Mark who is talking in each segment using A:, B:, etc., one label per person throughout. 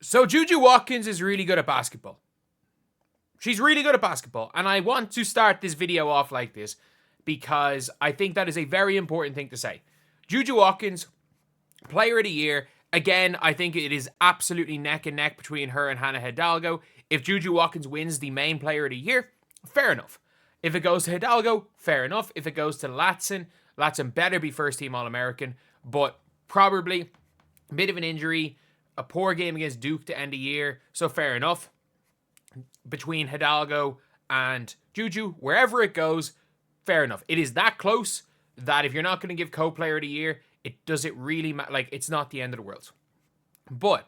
A: So Juju Watkins is really good at basketball. She's really good at basketball. And I want to start this video off like this because I think that is a very important thing to say. Juju Watkins, Player of the Year. Again, I think it is absolutely neck and neck between her and Hannah Hidalgo. If Juju Watkins wins the main Player of the Year, fair enough. If it goes to Hidalgo, fair enough. If it goes to Latson better be first team All-American, but probably a bit of an injury, a poor game against Duke to end the year, so fair enough. Between Hidalgo and Juju, wherever it goes, fair enough. It is that close that if you're not going to give co-Player of the Year, does it really matter? Like, it's not the end of the world. But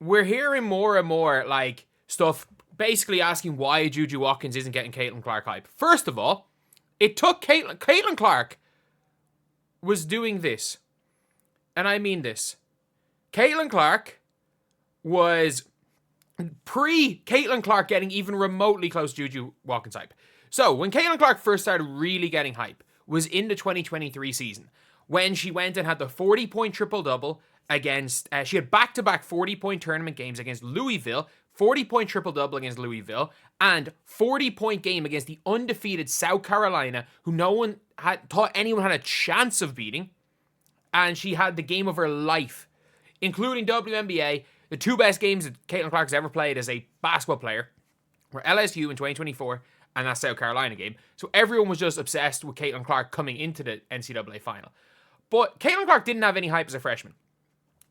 A: we're hearing more and more, like, stuff basically asking why Juju Watkins isn't getting Caitlin Clark hype. First of all, it took Caitlin Clark was doing this. And I mean this. Caitlin Clark was pre-Caitlin Clark getting even remotely close to Juju Watkins hype. So, when Caitlin Clark first started really getting hype was in the 2023 season, when she went and had the 40-point triple-double against, she had back-to-back 40-point tournament games against Louisville, 40-point triple-double against Louisville, and 40-point game against the undefeated South Carolina, who no one had thought anyone had a chance of beating, and she had the game of her life, including WNBA. The two best games that Caitlin Clark's ever played as a basketball player were LSU in 2024 and that South Carolina game. So everyone was just obsessed with Caitlin Clark coming into the NCAA final. But Caitlin Clark didn't have any hype as a freshman.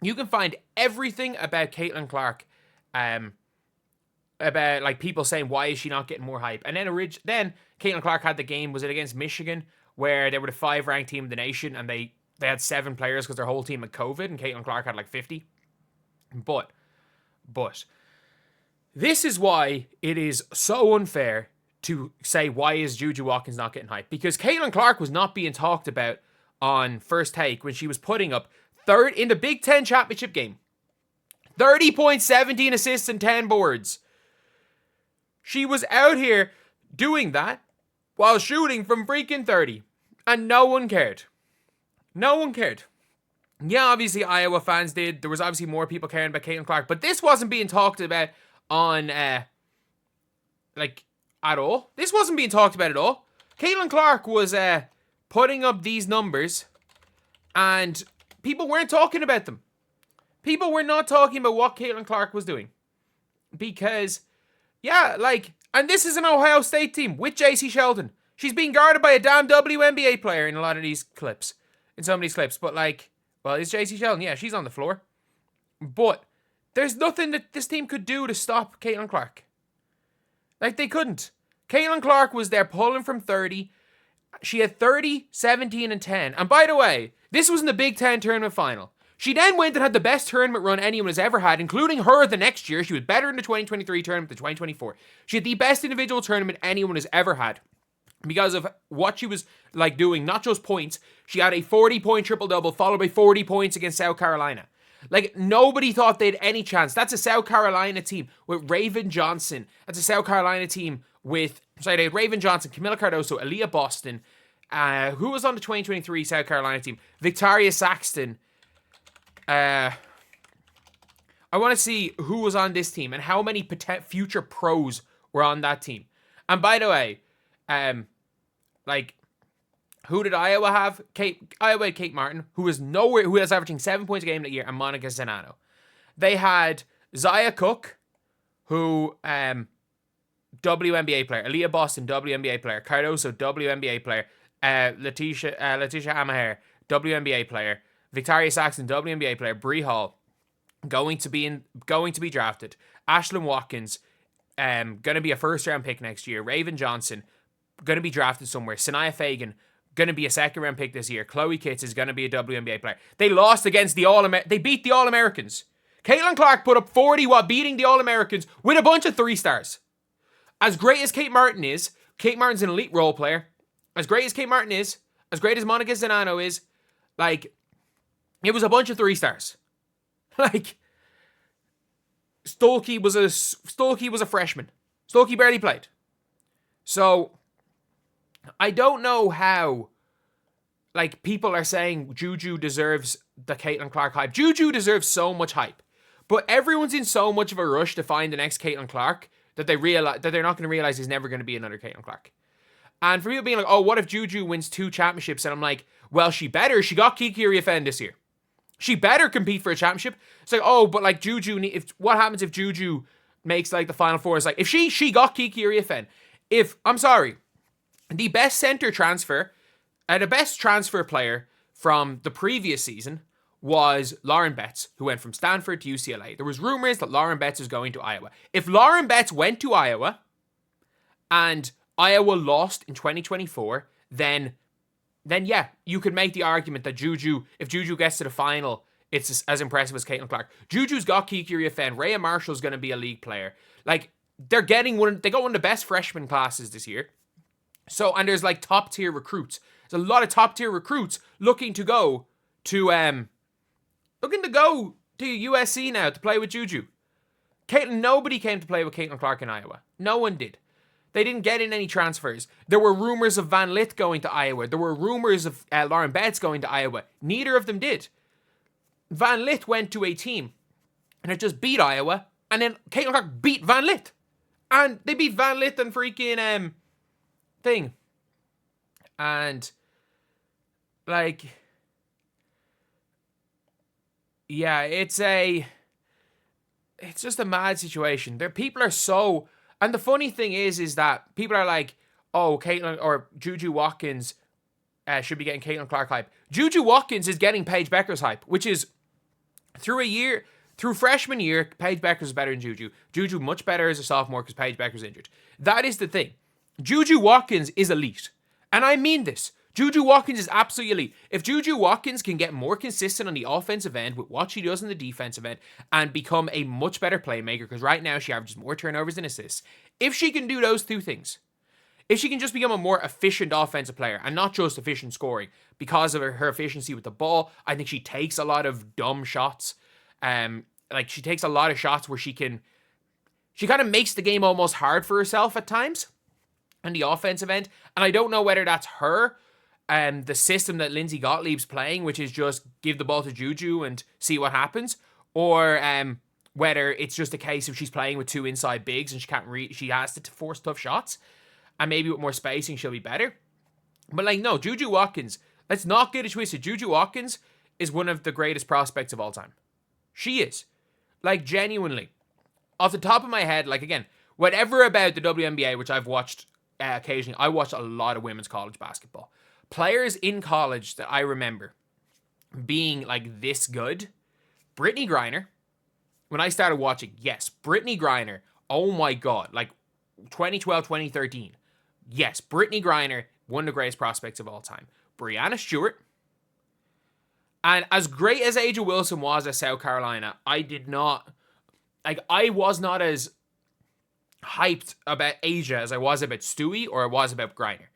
A: You can find everything about Caitlin Clark, about like people saying why is she not getting more hype. And then Caitlin Clark had the game, was it against Michigan, where they were the 5th ranked team in the nation and they had 7 players because their whole team had COVID and Caitlin Clark had like 50. But this is why it is so unfair to say why is Juju Watkins not getting hype, because Caitlin Clark was not being talked about on First Take when she was putting up third in the Big Ten championship game. 30 points, 17 assists, and 10 boards. She was out here doing that while shooting from freaking 30. And no one cared. No one cared. Yeah, obviously Iowa fans did. There was obviously more people caring about Caitlin Clark. But this wasn't being talked about on, at all. This wasn't being talked about at all. Caitlin Clark was putting up these numbers and people weren't talking about them. People were not talking about what Caitlin Clark was doing. Because, yeah, and this is an Ohio State team with JC Sheldon. She's being guarded by a damn WNBA player in a lot of these clips. In some of these clips. But, well, it's JC Sheldon. Yeah, she's on the floor. But there's nothing that this team could do to stop Caitlin Clark. They couldn't. Caitlin Clark was there pulling from 30. She had 30, 17, and 10. And by the way, this was in the Big Ten tournament final. She then went and had the best tournament run anyone has ever had, including her the next year. She was better in the 2023 tournament than 2024. She had the best individual tournament anyone has ever had because of what she was doing, not just points. She had a 40-point triple-double followed by 40 points against South Carolina. Nobody thought they had any chance. That's a South Carolina team with Raven Johnson. That's a South Carolina team with, they had Raven Johnson, Camila Cardoso, Aaliyah Boston, who was on the 2023 South Carolina team? Victoria Saxton. I want to see who was on this team and how many future pros were on that team. And by the way, who did Iowa have? Iowa had Kate Martin, who was averaging 7 points a game that year, and Monica Zanano. They had Zaya Cook, who, WNBA player. Aaliyah Boston, WNBA player. Cardoso, WNBA player. Letitia Amaher, WNBA player. Victoria Saxton, WNBA player. Bree Hall, going to be drafted. Ashlyn Watkins, going to be a first-round pick next year. Raven Johnson, going to be drafted somewhere. Sanaya Fagan, going to be a second-round pick this year. Chloe Kitts is going to be a WNBA player. They lost against they beat the All-Americans. Caitlin Clark put up 40 while beating the All-Americans with a bunch of 3-stars. As great as Kate Martin is, Kate Martin's an elite role player. As great as Kate Martin is, as great as Monica Zanano is, it was a bunch of 3-stars. Stolke was a freshman. Stolke barely played. So, I don't know how, people are saying Juju deserves the Caitlin Clark hype. Juju deserves so much hype. But everyone's in so much of a rush to find the next Caitlin Clark that they realize that they're not going to realize there's never going to be another Caitlin Clark. And for people being like, oh, what if Juju wins 2 championships? And I'm like, well, she better. She got Kiki Riafen this year. She better compete for a championship. It's like, oh, but like Juju, what happens if Juju makes like the Final Four? It's like, if she got Kiki Riafen. I'm sorry, the best center transfer, the best transfer player from the previous season was Lauren Betts, who went from Stanford to UCLA. There was rumors that Lauren Betts was going to Iowa. If Lauren Betts went to Iowa and Iowa lost in 2024, then yeah, you could make the argument that if Juju gets to the final, it's as impressive as Caitlin Clark. Juju's got Kiki Riafen. Rhea Marshall's going to be a league player. Like, they got one of the best freshman classes this year. So, and there's like top tier recruits. There's a lot of top tier recruits looking to go to USC now to play with Juju. Nobody came to play with Caitlin Clark in Iowa. No one did. They didn't get in any transfers. There were rumors of Van Lith going to Iowa. There were rumors of Lauren Betts going to Iowa. Neither of them did. Van Lith went to a team and it just beat Iowa, and then Caitlin Clark beat Van Lith. And they beat Van Lith and freaking thing. And like, yeah, it's just a mad situation. People are so, and the funny thing is that people are like, oh, Caitlin or Juju Watkins should be getting Caitlin Clark hype. Juju Watkins is getting Paige Becker's hype, which is through freshman year, Paige Becker's better than Juju. Juju much better as a sophomore because Paige Becker's injured. That is the thing. Juju Watkins is elite. And I mean this. Juju Watkins is absolutely elite. If Juju Watkins can get more consistent on the offensive end with what she does on the defensive end and become a much better playmaker, because right now she averages more turnovers than assists. If she can do those 2 things, if she can just become a more efficient offensive player and not just efficient scoring because of her efficiency with the ball, I think she takes a lot of dumb shots. Like she takes a lot of shots where she kind of makes the game almost hard for herself at times on the offensive end. And I don't know whether that's her the system that Lindsay Gottlieb's playing, which is just give the ball to Juju and see what happens, or whether it's just a case of she's playing with 2 inside bigs and she has to force tough shots, and maybe with more spacing she'll be better. But like, no, Juju Watkins, let's not get it twisted. Juju Watkins is one of the greatest prospects of all time. She is. Like, genuinely. Off the top of my head, like, again, whatever about the WNBA, which I've watched occasionally, I watched a lot of women's college basketball. Players in college that I remember being like this good, Brittany Griner. When I started watching, yes, Brittany Griner. Oh my God, like 2012, 2013. Yes, Brittany Griner, one of the greatest prospects of all time. Breanna Steward. And as great as Angel Wilson was at South Carolina, I was not as hyped about Asia as I was about Stewie or I was about Griner.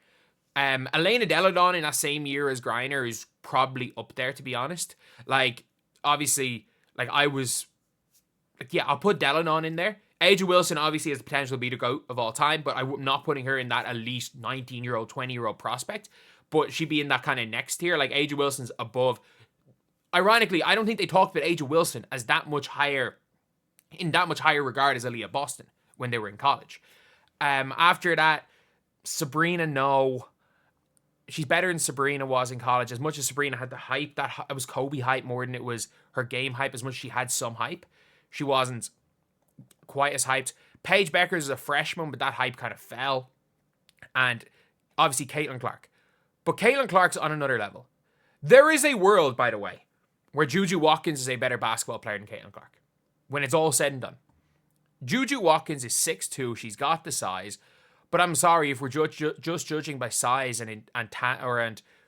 A: Elena Deladon in that same year as Griner is probably up there, to be honest. Like, obviously, like I was, like, yeah, I'll put Deladon in there. Angel Wilson obviously has the potential to be the GOAT of all time, but I'm not putting her in that at least 19-year-old, 20-year-old prospect. But she'd be in that kind of next tier. Like, Angel Wilson's above. Ironically, I don't think they talked about Angel Wilson as that much higher, in that much higher regard as Aaliyah Boston when they were in college. After that, Sabrina, no. She's better than Sabrina was in college. As much as Sabrina had the hype, it was Kobe hype more than it was her game hype. As much as she had some hype, she wasn't quite as hyped. Paige Beckers is a freshman, but that hype kind of fell. And obviously Caitlin Clark. But Caitlin Clark's on another level. There is a world, by the way, where Juju Watkins is a better basketball player than Caitlin Clark. When it's all said and done. Juju Watkins is 6'2". She's got the size. But I'm sorry, if we're just judging by size and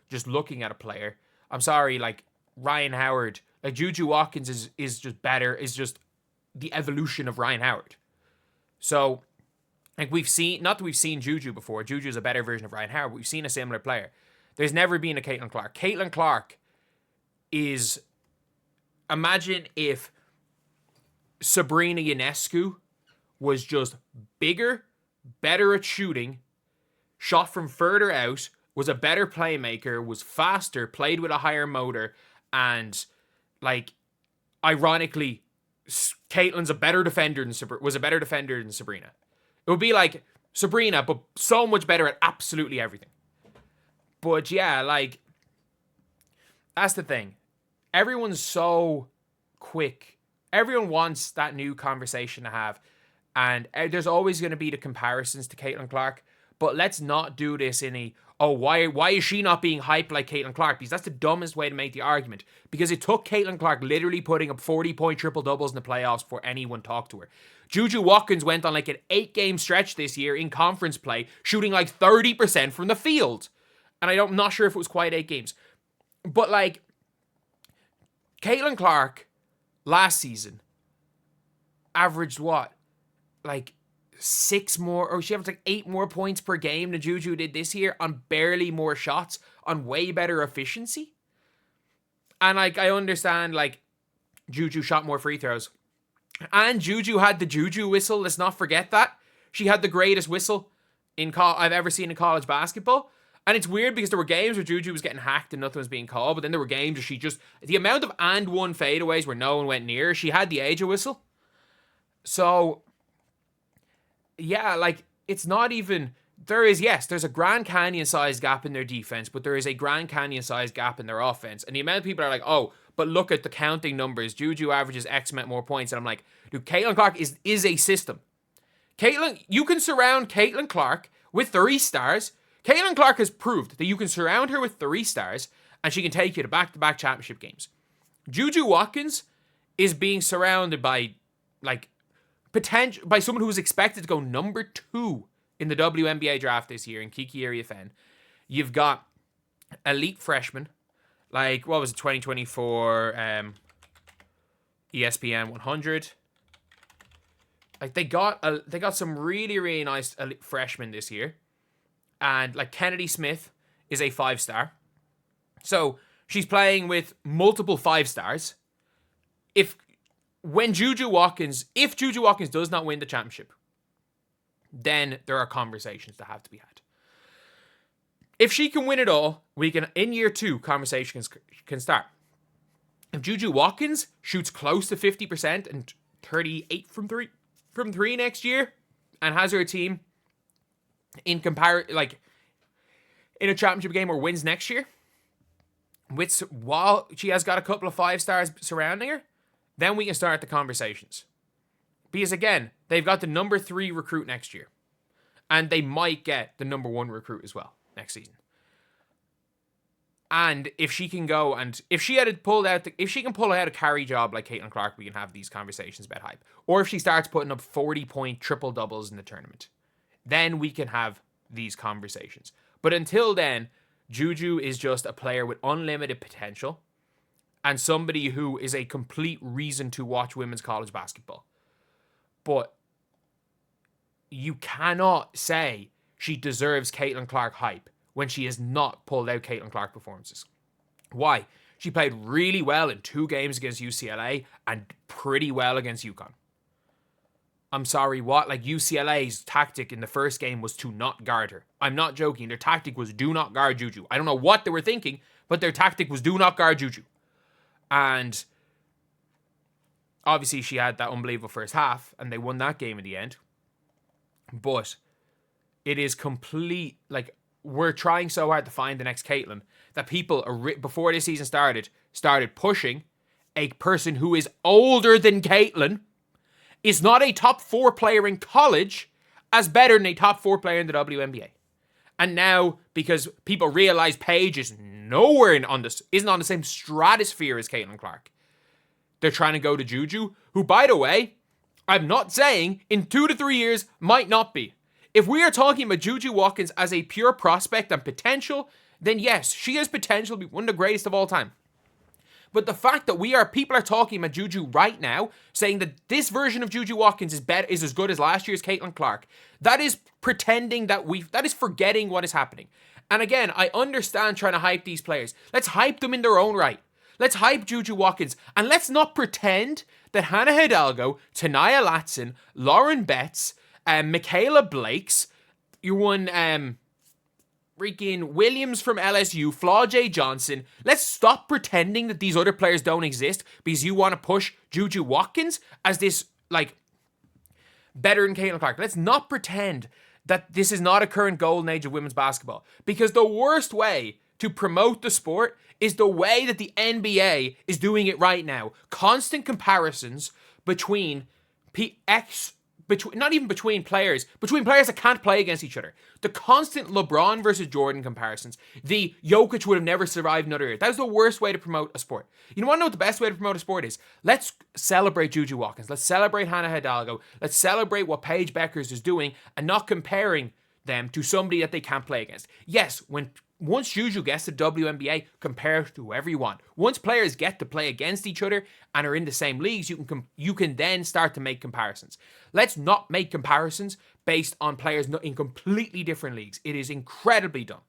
A: just looking at a player, I'm sorry, like Ryan Howard, like Juju Watkins is just better, is just the evolution of Ryan Howard. So, like not that we've seen Juju before. Juju's a better version of Ryan Howard, but we've seen a similar player. There's never been a Caitlin Clark. Caitlin Clark is, imagine if Sabrina Ionescu was just bigger, better at shooting, shot from further out, was a better playmaker, was faster, played with a higher motor, and, like, ironically, Caitlin's a better defender than was a better defender than Sabrina. It would be like Sabrina, but so much better at absolutely everything. But yeah, like, that's the thing. Everyone's so quick. Everyone wants that new conversation to have. And there's always going to be the comparisons to Caitlin Clark. But let's not do this in a, oh, why is she not being hyped like Caitlin Clark? Because that's the dumbest way to make the argument. Because it took Caitlin Clark literally putting up 40-point triple-doubles in the playoffs before anyone talked to her. Juju Watkins went on like an 8-game stretch this year in conference play, shooting like 30% from the field. And I'm not sure if it was quite 8 games. But like, Caitlin Clark last season averaged what? Like 6 more, or she averaged like 8 more points per game than Juju did this year on barely more shots, on way better efficiency. And like, I understand like Juju shot more free throws. And Juju had the Juju whistle. Let's not forget that. She had the greatest whistle I've ever seen in college basketball. And it's weird because there were games where Juju was getting hacked and nothing was being called, but then there were games where she just, the amount of and one fadeaways where no one went near her, she had the Angel whistle. So, yeah, like, it's not even, there's a Grand Canyon-sized gap in their defense, but there is a Grand Canyon-sized gap in their offense. And the amount of people are like, oh, but look at the counting numbers. Juju averages X amount more points. And I'm like, dude, Caitlin Clark is a system. You can surround Caitlin Clark with 3 stars. Caitlin Clark has proved that you can surround her with 3 stars and she can take you to back-to-back championship games. Juju Watkins is being surrounded by, like, by someone who was expected to go number 2 in the WNBA draft this year in Kiki Iriafen. You've got elite freshmen, like, what was it, 2024 ESPN 100. Like, they got some really, really nice elite freshmen this year. And, like, Kennedy Smith is a 5-star. So, she's playing with multiple 5-stars. If Juju Watkins does not win the championship, then there are conversations that have to be had. If she can win it all, in year 2, conversations can start. If Juju Watkins shoots close to 50% and 38 from three next year, and has her team in a championship game or wins next year, while she has got a couple of 5-stars surrounding her, then we can start the conversations. Because again, they've got the number 3 recruit next year. And they might get the number 1 recruit as well next season. And if she can go and if she can pull out a carry job like Caitlin Clark, we can have these conversations about hype. Or if she starts putting up 40-point triple doubles in the tournament, then we can have these conversations. But until then, Juju is just a player with unlimited potential and somebody who is a complete reason to watch women's college basketball. But you cannot say she deserves Caitlin Clark hype when she has not pulled out Caitlin Clark performances. Why? She played really well in 2 games against UCLA and pretty well against UConn. I'm sorry, what? Like, UCLA's tactic in the first game was to not guard her. I'm not joking. Their tactic was do not guard Juju. I don't know what they were thinking, but their tactic was do not guard Juju. And obviously she had that unbelievable first half, and they won that game in the end. But it is complete, like, we're trying so hard to find the next Caitlin that people, before this season started pushing a person who is older than Caitlin, is not a top 4 player in college, as better than a top 4 player in the WNBA. And now, because people realize Paige is isn't on the same stratosphere as Caitlin Clark, they're trying to go to Juju, who, by the way, I'm not saying in 2 to 3 years might not be. If we are talking about Juju Watkins as a pure prospect and potential, then yes, she has potential to be one of the greatest of all time. But the fact that people are talking about Juju right now, saying that this version of Juju Watkins is as good as last year's Caitlin Clark, that is pretending that is forgetting what is happening. And again, I understand trying to hype these players. Let's hype them in their own right. Let's hype Juju Watkins. And let's not pretend that Hannah Hidalgo, Tanaya Latson, Lauren Betts, Michaela Blakes, freaking Williams from LSU, Flaw J. Johnson. Let's stop pretending that these other players don't exist because you want to push Juju Watkins as this, like, better than Caitlin Clark. Let's not pretend that this is not a current golden age of women's basketball, because the worst way to promote the sport is the way that the NBA is doing it right now. Constant comparisons between not even between players that can't play against each other. The constant LeBron versus Jordan comparisons. The Jokic would have never survived another year. That is the worst way to promote a sport. You want to know what the best way to promote a sport is? Let's celebrate Juju Watkins. Let's celebrate Hannah Hidalgo. Let's celebrate what Paige Beckers is doing and not comparing them to somebody that they can't play against. Yes, once Juju gets to WNBA, compare to whoever you want. Once players get to play against each other and are in the same leagues, you can then start to make comparisons. Let's not make comparisons based on players in completely different leagues. It is incredibly dumb.